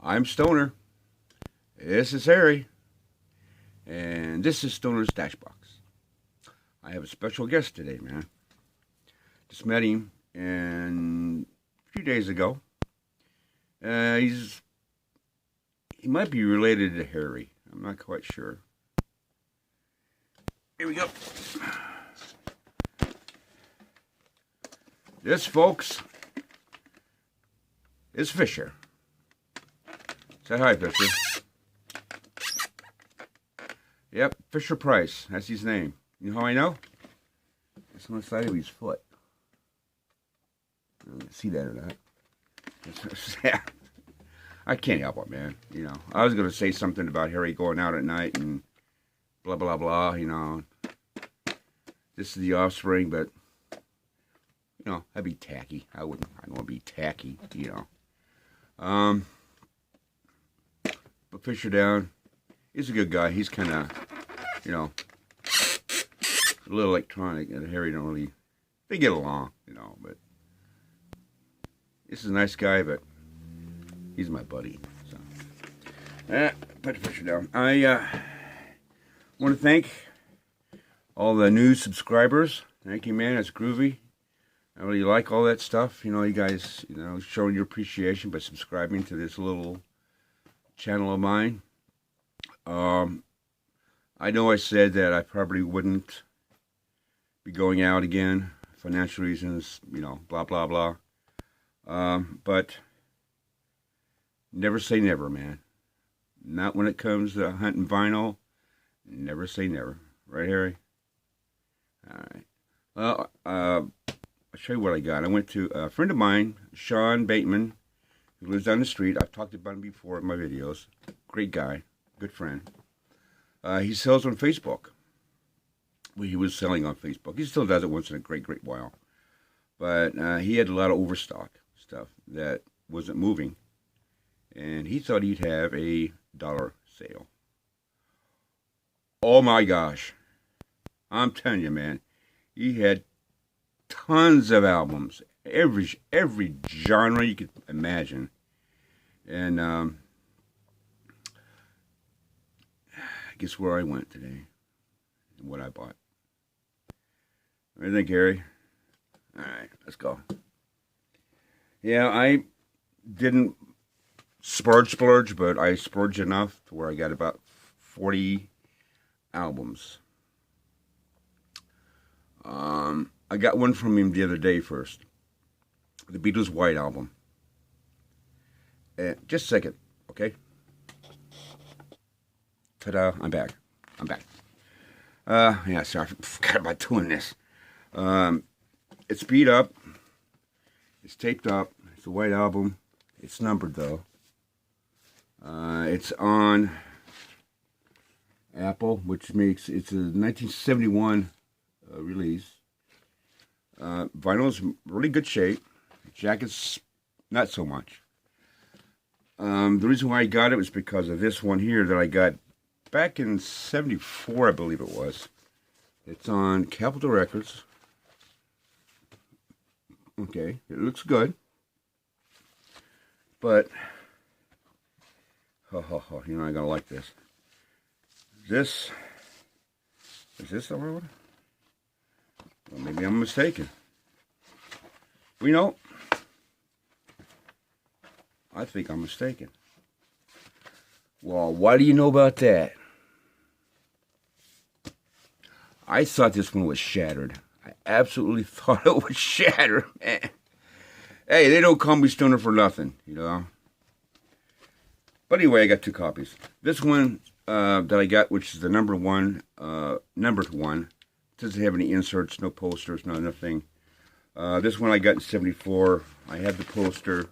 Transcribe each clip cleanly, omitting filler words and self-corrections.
I'm Stoner. This is Harry. And this is Stoner's Dashbox. I have a special guest today, man. Just met him a few days ago. He might be related to Harry. I'm not quite sure. Here we go. This, folks, is Fisher. Say hi, Fisher. Yep, Fisher Price. That's his name. You know how I know? It's on the side of his foot. I don't know if you see that or not. I can't help it, man. You know, I was going to say something about Harry going out at night and blah, blah, blah, you know. This is the offspring, but, you know, that'd be tacky. I don't want to be tacky, you know. But Fisher down, he's a good guy. He's kind of, you know, a little electronic, and Harry don't really, they get along, you know, but this is a nice guy, but he's my buddy, so. Put Fisher down. I want to thank all the new subscribers. Thank you, man. It's groovy. I really like all that stuff. You know, you guys, you know, showing your appreciation by subscribing to this little channel of mine. I know I said that I probably wouldn't be going out again, financial reasons, you know, blah, blah, blah. But never say never, man. Not when it comes to hunting vinyl. Never say never. Right, Harry? All right. Well, I'll show you what I got. I went to a friend of mine, Shawn Bateman, who lives down the street. I've talked about him before in my videos. Great guy. Good friend. He sells on Facebook. Well, he was selling on Facebook. He still does it once in a great while. But he had a lot of overstock stuff that wasn't moving. And he thought he'd have a dollar sale. Oh my gosh. I'm telling you, man. He had tons of albums. Every genre you could imagine. And guess where I went today and what I bought. What do you think, Gary? All right, let's go. Yeah, I didn't splurge, but I splurged enough to where I got about 40 albums. I got one from him the other day first. The Beatles' White Album. Just a second, okay? Ta-da, I'm back. Yeah, sorry, I forgot about doing this. It's beat up. It's taped up. It's a white album. It's numbered, though. It's on Apple, which makes, it's a 1971 release. Vinyl's really good shape. Jacket's not so much. The reason why I got it was because of this one here that I got back in 74, I believe it was. It's on Capitol Records. Okay, it looks good. But, you're not going to like this. Is this the right one? Well, maybe I'm mistaken. You know, I think I'm mistaken. Well, why do you know about that? I thought this one was shattered. I absolutely thought it was shattered, man. Hey, they don't call me Stoner for nothing, you know. But anyway, I got two copies. This one that I got, which is the numbered one, doesn't have any inserts, no posters, no nothing. This one I got in 74. I have the poster.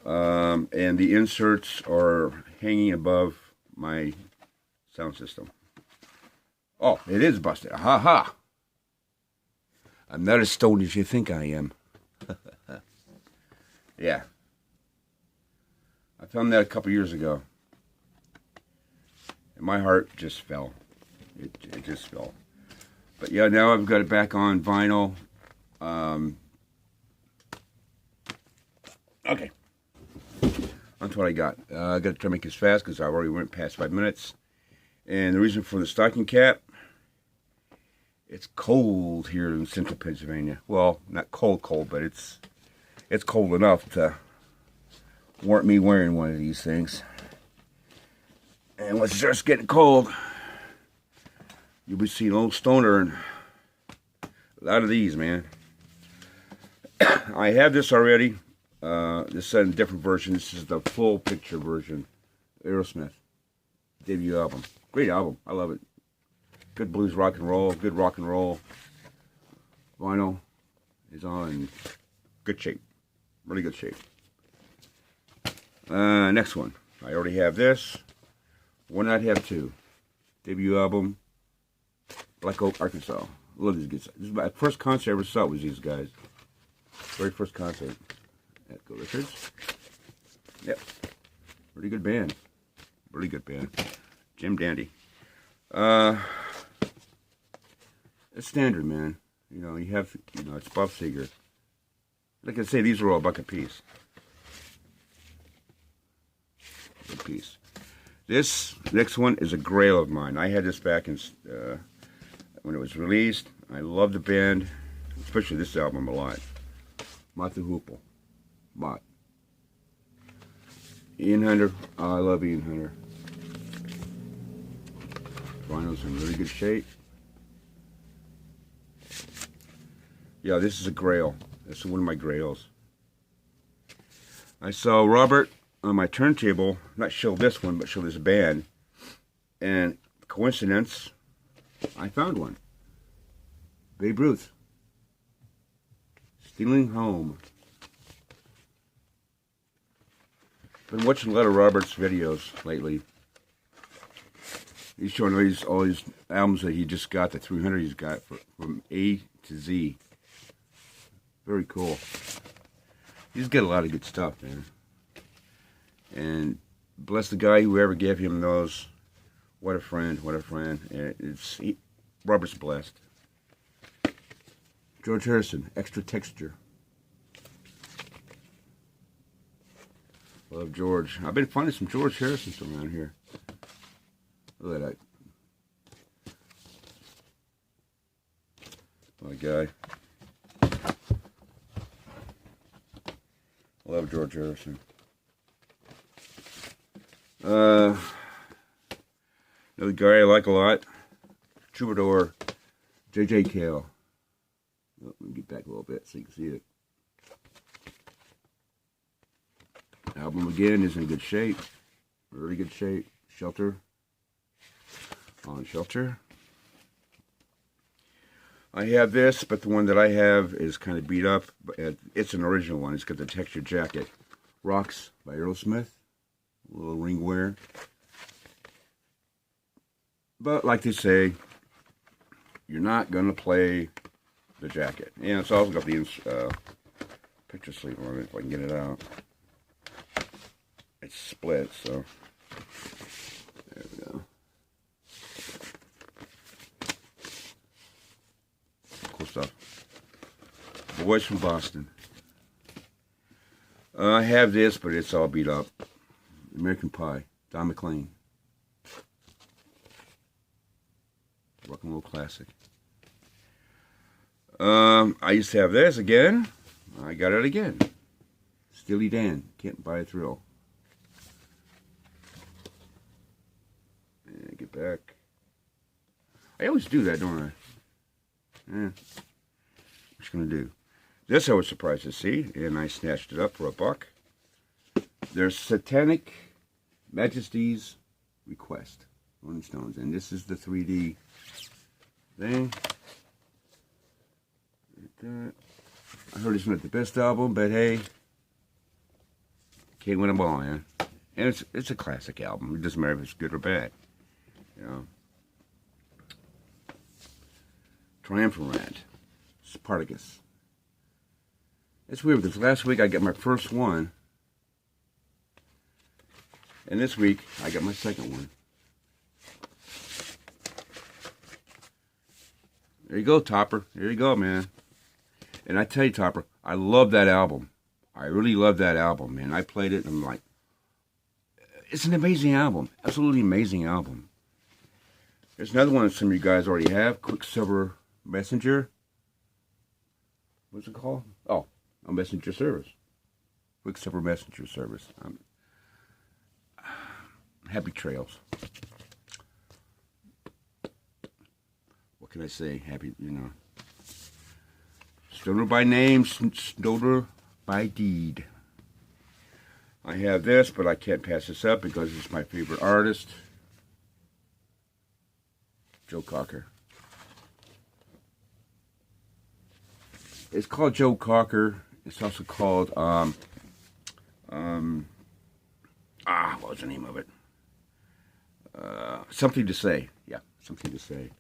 And the inserts are hanging above my sound system. Oh, it is busted. Ha ha. I'm not as stoned as you think I am. Yeah. I found that a couple years ago. And my heart just fell. It just fell. But yeah, now I've got it back on vinyl. Okay. that's what I got. I got to try to make this fast because I already went past 5 minutes. And the reason for the stocking cap, it's cold here in central Pennsylvania. Well, not cold, but it's cold enough to warrant me wearing one of these things. And once it starts getting cold, you'll be seeing old Stoner and a lot of these, man. I have this already. This is a different version. This is the full picture version. Aerosmith debut album. Great album. I love it. Good blues rock and roll. Good rock and roll. Vinyl is all in good shape. Really good shape. Next one. I already have this. Why not have two? Debut album. Black Oak, Arkansas. Love these guys. This is my first concert I ever saw was these guys. Very first concert at Go Richards. Yep. Pretty good band. Really good band. Jim Dandy. It's standard, man. You know, you have, it's Bob Seger. Like I say, these are all a buck a piece. Good piece. This next one is a grail of mine. I had this back in when it was released. I love the band, especially this album a lot. Mott the Hoople. Mott. Ian Hunter. Oh, I love Ian Hunter. Vinyl's in really good shape. Yeah, this is a grail. This is one of my grails. I saw Robert on my turntable, not show this one, but show this band. And coincidence, I found one. Babe Ruth. Stealing Home. Been watching a lot of Robert's videos lately. He's showing all these albums that he just got, the 300 he's got from A to Z. Very cool. He's got a lot of good stuff, man. And bless the guy, whoever gave him those. What a friend, what a friend. And Robert's blessed. George Harrison, Extra Texture. Love George. I've been finding some George Harrisons around here. Look at that. My guy. Love George Harrison. Another guy I like a lot. Troubadour. J.J. Cale. Oh, let me get back a little bit so you can see it. Album again is in good shape. Really good shape. Shelter. On Shelter. I have this, but the one that I have is kind of beat up. It's an original one. It's got the textured jacket. Rocks by Aerosmith. A little ring wear. But like they say, you're not going to play the jacket. And it's also got the picture sleeve on it, if I can get it out. It's split, so there we go. Cool stuff. Boys from Boston. I have this, but it's all beat up. American Pie, Don McLean. Rock and roll classic. I used to have this again. I got it again. Steely Dan, Can't Buy a Thrill. And get back. I always do that, don't I? Yeah. What you gonna do? This I was surprised to see, and I snatched it up for $1. There's Satanic Majesty's Request, Rolling Stones, and this is the 3D thing. I heard it's not the best album, but hey, can't win them all, man. And it's a classic album. It doesn't matter if it's good or bad, you know. Triumvirate, Spartacus. It's weird because last week I got my first one, and this week I got my second one. There you go, Topper. There you go, man. And I tell you, Topper, I love that album. I really love that album, man. I played it and I'm like, it's an amazing album. Absolutely amazing album. There's another one that some of you guys already have. Quicksilver Messenger. What's it called? Oh, a messenger service. Quicksilver Messenger Service. Happy trails. What can I say? Happy, you know. Stoner by name, Stoner by deed. I have this, but I can't pass this up because it's my favorite artist, Joe Cocker. It's called Joe Cocker. It's also called, what was the name of it? Something to Say. Yeah, Something to Say.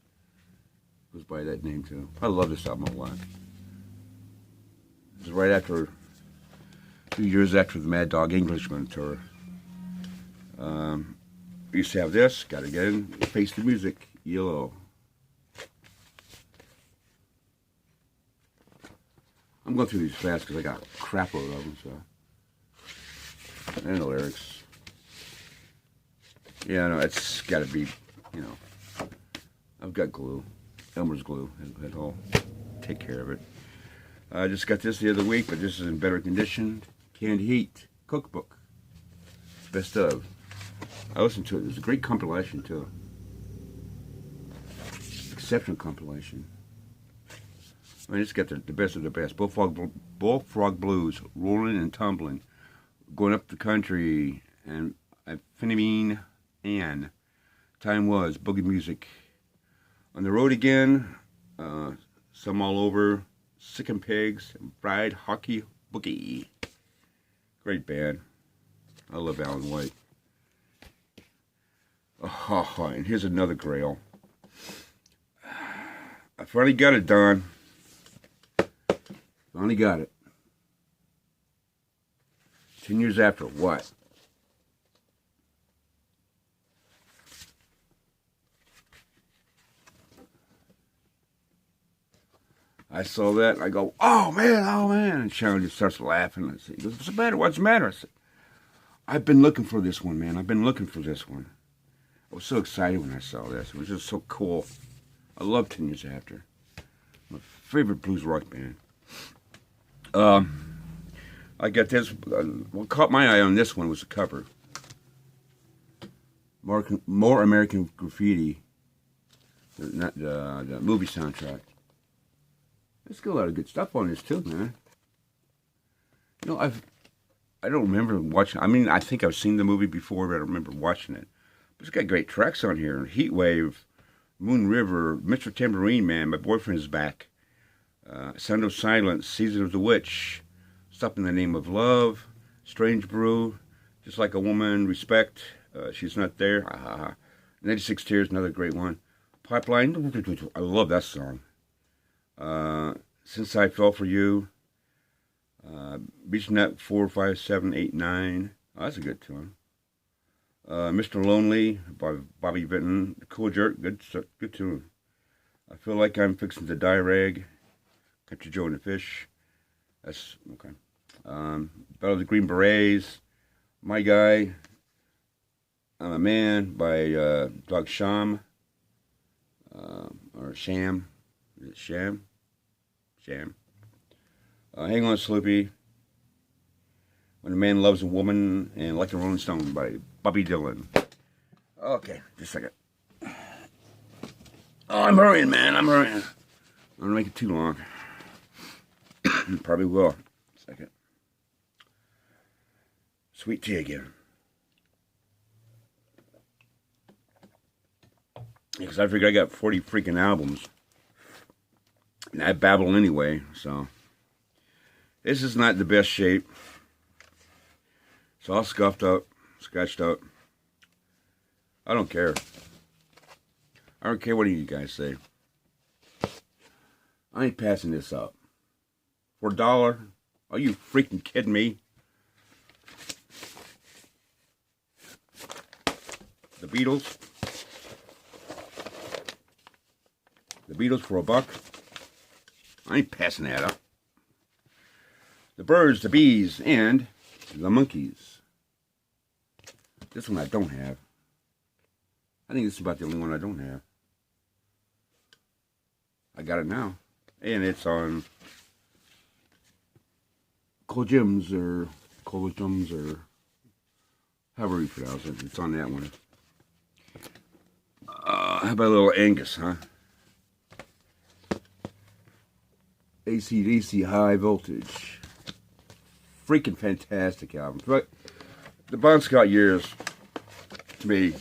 Goes by that name too. I love this album a lot. This is right after, a few years after the Mad Dog Englishman tour. I used to have this. Got it again. Face the Music. Yellow. I'm going through these fast because I got a crap load of them, so. And the lyrics. Yeah, no, it's got to be, you know. I've got glue. Elmer's glue. That'll take care of it. I just got this the other week, but this is in better condition. Canned Heat Cookbook. Best of. I listened to it. It's a great compilation, too. Exceptional compilation. I mean, it's got the best of the best. Bullfrog Blues, Rolling and Tumbling, Going Up the Country, and Phenomenon, and Time Was, Boogie Music. On the Road Again, Some All Over, Sick and Pigs, and Fried Hockey Boogie. Great band. I love Alan White. Oh, and here's another grail. I finally got it, Don. Finally got it. 10 years after what? I saw that and I go, oh man. And Shawn just starts laughing. I said, he goes, what's the matter? What's the matter? I said, I've been looking for this one, man. I've been looking for this one. I was so excited when I saw this. It was just so cool. I love 10 Years After. My favorite blues rock band. I got this. What caught my eye on this one was the cover. More American Graffiti. The movie soundtrack. There's got a lot of good stuff on this too, man. You know, I don't remember watching. I mean, I think I've seen the movie before, but I don't remember watching it. But it's got great tracks on here. Heat Wave, Moon River, Mr. Tambourine Man, My Boyfriend Is Back, Sound of Silence, Season of the Witch, Stop in the Name of Love, Strange Brew, Just Like a Woman, Respect, She's Not There, 96 Tears, another great one. Pipeline, I love that song. Since I Fell For You, BeachNet 4, 5, 7, 8, 9, oh, that's a good tune. Mr. Lonely by Bobby Vinton, Cool Jerk, good tune. I Feel Like I'm Fixing to Die Rag, Country Joe and the Fish, that's okay. Battle of the Green Berets, My Guy, I'm a Man by Doug Sham, or Sham, is it Sham? Sham. Hang On Sloopy, When a Man Loves a Woman, and Like a Rolling Stone by Bobby Dylan. Okay, just a second. Oh, I'm hurrying, man. I'm hurrying. I'm gonna make it too long. Probably will. Second. Sweet tea again. Because I figured I got 40 freaking albums. And I babble anyway, so. This is not the best shape. It's all scuffed up, scratched up. I don't care. I don't care what you guys say. I ain't passing this up. For $1? Are you freaking kidding me? The Beatles. The Beatles for $1. I ain't passing that up. The Birds, the Bees, and the Monkees. This one I don't have. I think this is about the only one I don't have. I got it now. And it's on Colgems or however you pronounce it. It's on that one. How about a little Angus, huh? AC/DC High Voltage. Freaking fantastic album. But the Bon Scott years, to me,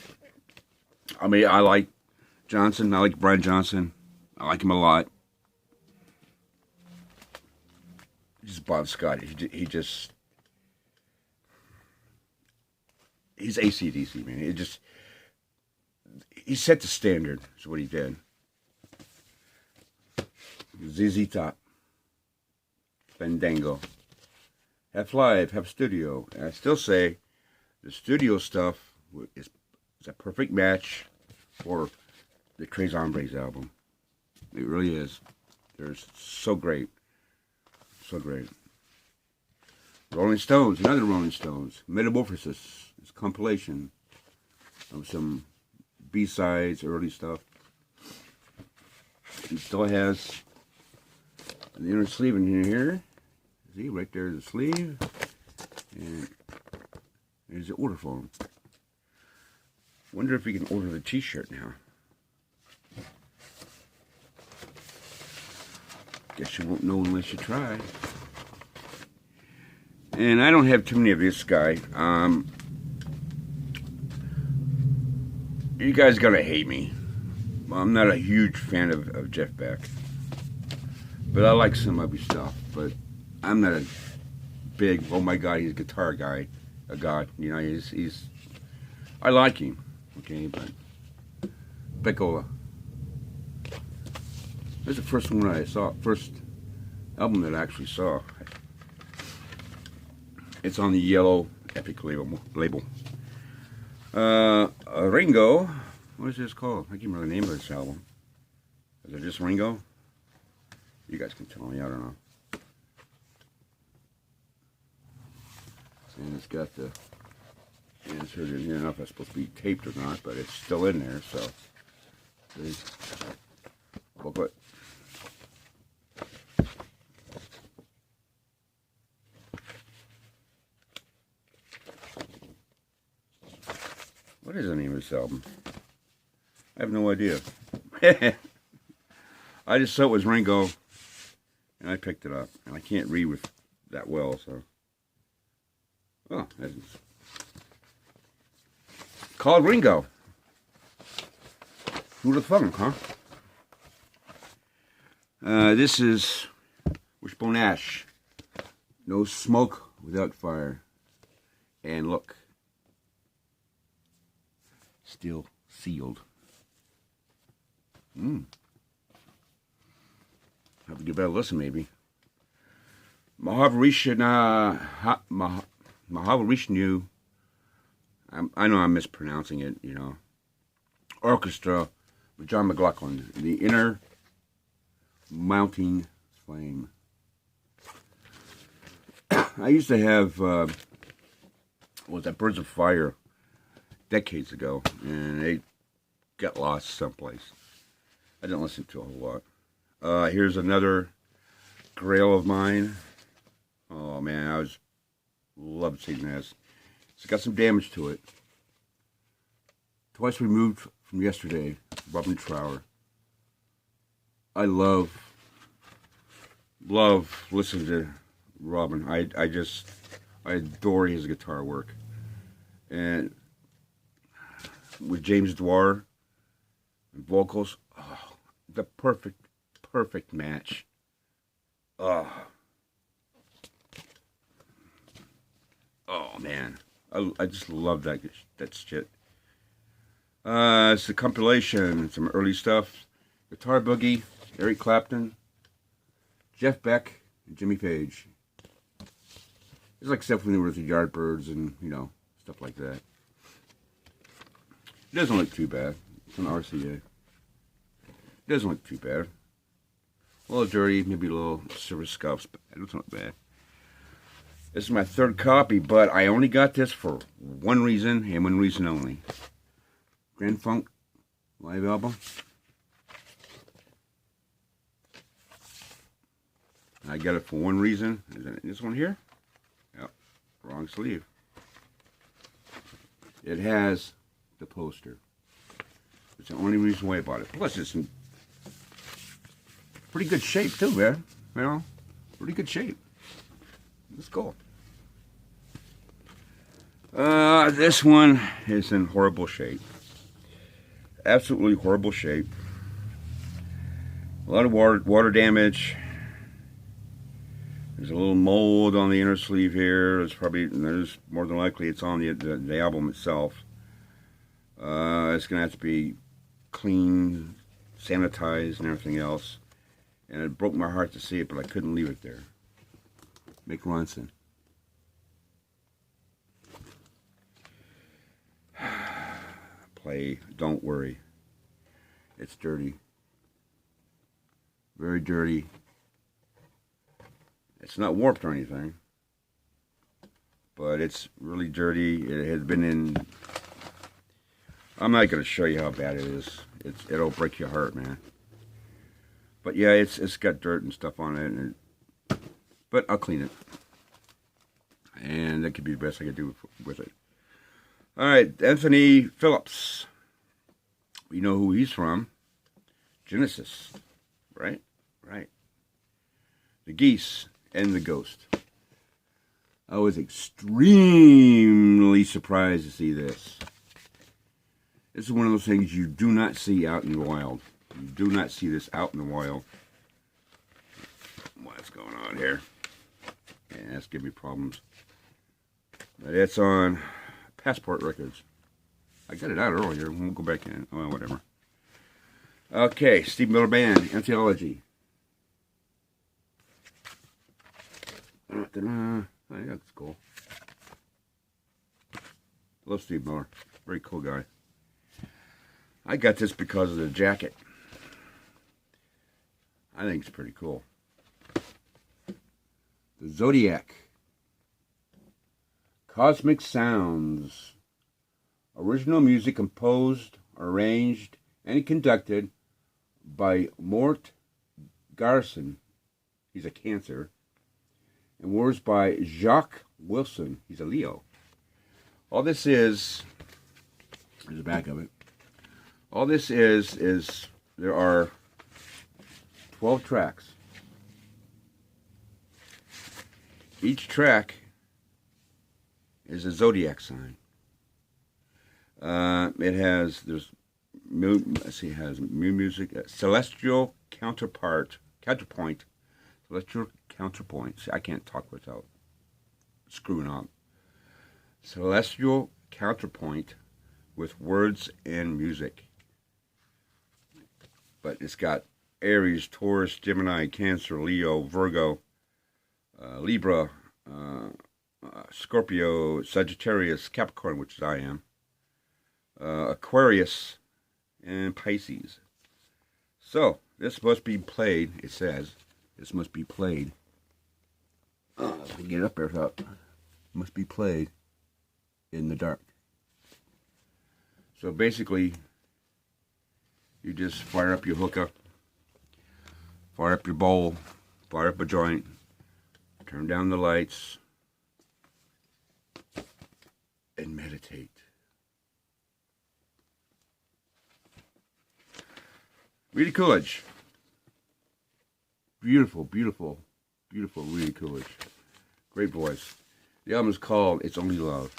I mean, I like Johnson. I like Brian Johnson. I like him a lot. Just Bon Scott. He's AC/DC, man. He set the standard, is what he did. ZZ Top. Fandango. Half live, half studio. And I still say the studio stuff is a perfect match for the Tres Hombres album. It really is. They're so great. So great. Rolling Stones, another Rolling Stones. Metamorphosis. It's a compilation of some B-sides, early stuff. It still has the inner sleeve in here. See, right there's the sleeve. And there's the order form. Wonder if we can order the t-shirt now. Guess you won't know unless you try. And I don't have too many of this guy. You guys gonna hate me. I'm not a huge fan of Jeff Beck. But I like some of his stuff. But I'm not a big, oh my God, he's a guitar guy. A god. You know, he's I like him. Okay, but Beckola. This is the first one I saw. First album that I actually saw. It's on the yellow Epic label. Ringo. What is this called? I can't remember the name of this album. Is it just Ringo? You guys can tell me. I don't know. And it's got the insert in here. I don't know if that's supposed to be taped or not, but it's still in there. So, see? Booklet. What is the name of this album? I have no idea. I just saw it was Ringo, and I picked it up. And I can't read with that well, so. Oh, that's called Ringo. Who'd have thunk, huh? This is Wishbone Ash. No smoke without fire. And look. Still sealed. Have to give that a listen, maybe. Mahavarishnu. I know I'm mispronouncing it, you know. Orchestra with John McLaughlin. The Inner Mounting Flame. I used to have, what was that, Birds of Fire, decades ago, and they got lost someplace. I didn't listen to a whole lot. Here's another grail of mine. Oh man, I loved seeing this. It's got some damage to it. Twice removed from yesterday, Robin Trower. I love listening to Robin. I adore his guitar work. And with James Dwyer and vocals, oh, the perfect match. Oh man, I just love that shit. It's a compilation, some early stuff. Guitar Boogie, Eric Clapton, Jeff Beck, and Jimmy Page. It's like stuff when they were with the Yardbirds and, you know, stuff like that. It doesn't look too bad. It's an RCA. It doesn't look too bad. A little dirty, maybe a little silver scuffs, but it doesn't look bad. This is my third copy, but I only got this for one reason and one reason only. Grand Funk live album. I got it for one reason. Is it this one here? Yep, wrong sleeve. It has the poster. It's the only reason why I bought it. Plus, it's in pretty good shape too, man. You know, pretty good shape. Let's go. This one is in horrible shape. Absolutely horrible shape. A lot of water damage. There's a little mold on the inner sleeve here. There's more than likely it's on the album itself. It's gonna have to be cleaned, sanitized, and everything else. And it broke my heart to see it, but I couldn't leave it there. Mick Ronson. Play Don't Worry. It's dirty. Very dirty. It's not warped or anything, but it's really dirty. It has been in... I'm not going to show you how bad it is. It'll break your heart, man. But yeah, it's got dirt and stuff on it, but I'll clean it. And that could be the best I could do with it. All right, Anthony Phillips. We know who he's from. Genesis, right? Right. The Geese and the Ghost. I was extremely surprised to see this. This is one of those things you do not see out in the wild. You do not see this out in the wild. What's going on here? Yeah, that's giving me problems. But it's on Passport Records. I got it out earlier. We'll go back in. Oh, whatever. Okay, Steve Miller Band, Anthology. Oh, yeah, that's cool. Love Steve Miller. Very cool guy. I got this because of the jacket. I think it's pretty cool. The Zodiac. Cosmic Sounds. Original music composed, arranged, and conducted by Mort Garson. He's a Cancer. And words by Jacques Wilson. He's a Leo. All this is... There's the back of it. All this is there are 12 tracks. Each track is a zodiac sign. It has music, celestial counterpoint. Celestial counterpoint. See, I can't talk without screwing up. Celestial counterpoint with words and music. But it's got Aries, Taurus, Gemini, Cancer, Leo, Virgo, Libra, Scorpio, Sagittarius, Capricorn, which is I am, Aquarius, and Pisces. So, this must be played, it says. This must be played. Oh, if I can get it up there, it must be played in the dark. So basically, you just fire up your hookah, fire up your bowl, fire up a joint, turn down the lights, and meditate. Rita Coolidge. Beautiful, beautiful, beautiful Rita Coolidge. Great voice. The album is called It's Only Love.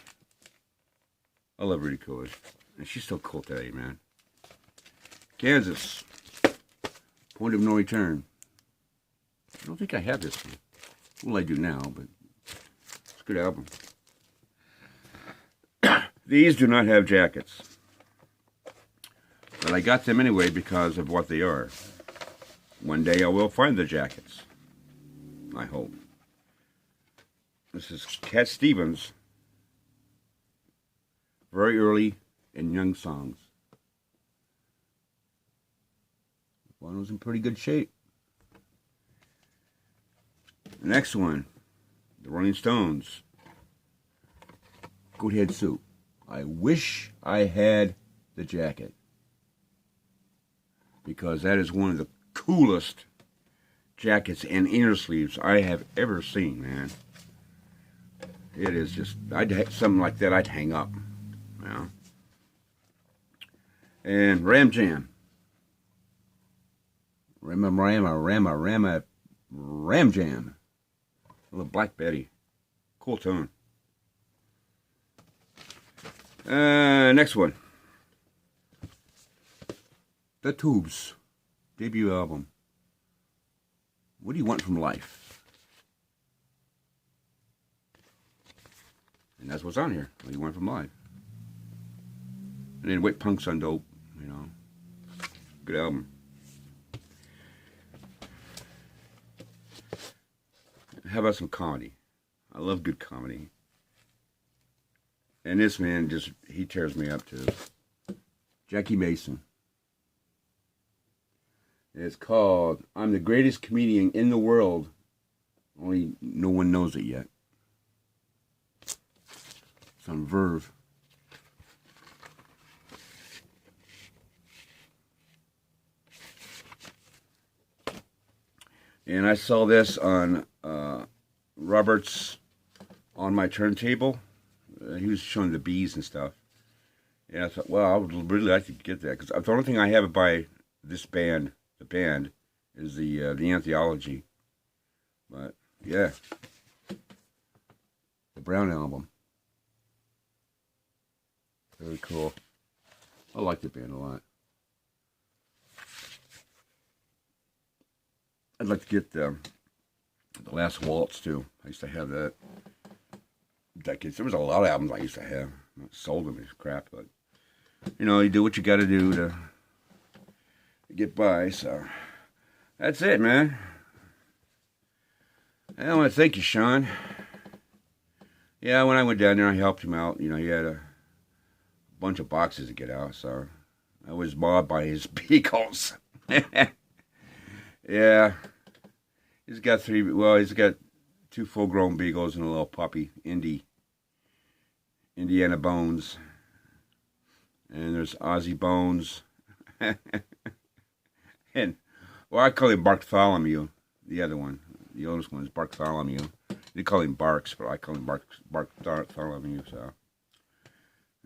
I love Rita Coolidge. And she's so cool today, man. Kansas. Point of No Return. I don't think I have this one. Well, I do now, but it's a good album. These do not have jackets. But I got them anyway because of what they are. One day I will find the jackets. I hope. This is Cat Stevens. Very early and young songs. One was in pretty good shape. The next one, the Rolling Stones. Goathead suit. I wish I had the jacket, because that is one of the coolest jackets and inner sleeves I have ever seen, man. It is just, something like that I'd hang up, you know. And Ram Jam. Ram Jam. A little Black Betty. Cool tune. Next one. The Tubes. Debut album. What do you want from life? And that's what's on here. What do you want from life? And then Wet Punk's on Dope, you know. Good album. How about some comedy? I love good comedy. And this man he tears me up too. Jackie Mason. It's called I'm the Greatest Comedian in the World. Only no one knows it yet. It's on Verve. And I saw this on Robert's On My Turntable. He was showing the bees and stuff. And I thought, well, I would really like to get that. Because the only thing I have by this band, the band, is the Anthology. But, yeah. The Brown album. Very cool. I like the band a lot. I'd like to get the Last Waltz too. I used to have that. Decades. There was a lot of albums I used to have. I sold them as crap, but you know, you do what you got to do to get by. So that's it, man. I want to thank you, Shawn. Yeah, when I went down there, I helped him out. You know, he had a bunch of boxes to get out, so I was mobbed by his beagles. Yeah, he's got he's got 2 full-grown beagles and a little puppy, Indiana Bones, and there's Ozzy Bones, and well, I call him Bartholomew. The other one, the oldest one, is Bartholomew. They call him Barks, but I call him Bartholomew. So,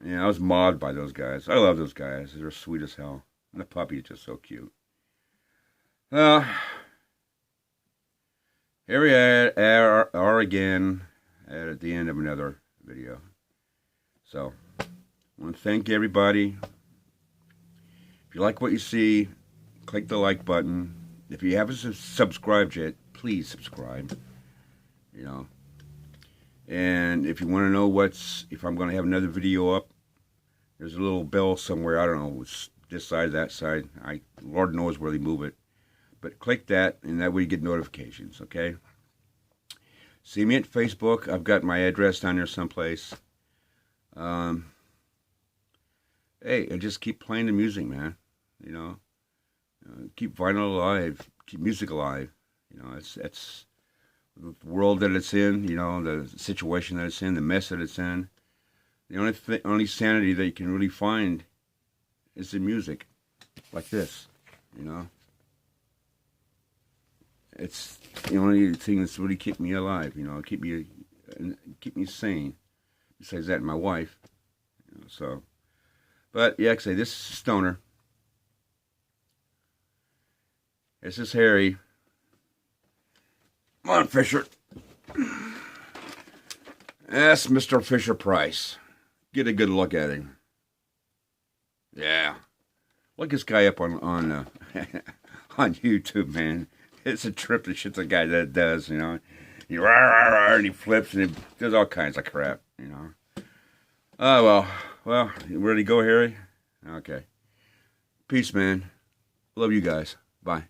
yeah, I was mobbed by those guys. I love those guys. They're sweet as hell, and the puppy is just so cute. Here we are again at the end of another video. So, I want to thank everybody. If you like what you see, click the like button. If you haven't subscribed yet, please subscribe. You know. And if you want to know if I'm going to have another video up, there's a little bell somewhere. I don't know, it's this side, that side. Lord knows where they move it. But click that, and that way you get notifications, okay? See me at Facebook. I've got my address down there someplace. Hey, I just keep playing the music, man. You know, keep vinyl alive, keep music alive. You know, that's the world that it's in. You know, the situation that it's in, the mess that it's in. The only sanity that you can really find is in music, like this. You know. It's the only thing that's really kept me alive, you know, keep me sane. Besides that, my wife, you know, so. But yeah, like I say, this is Stoner. This is Harry. Come on, Fisher. That's Mr. Fisher Price. Get a good look at him. Yeah, look this guy up on on YouTube, man. It's a trip to shit the guy that does, you know. He and he flips and he does all kinds of crap, you know. Oh, well, you ready to go, Harry? Okay. Peace, man. Love you guys. Bye.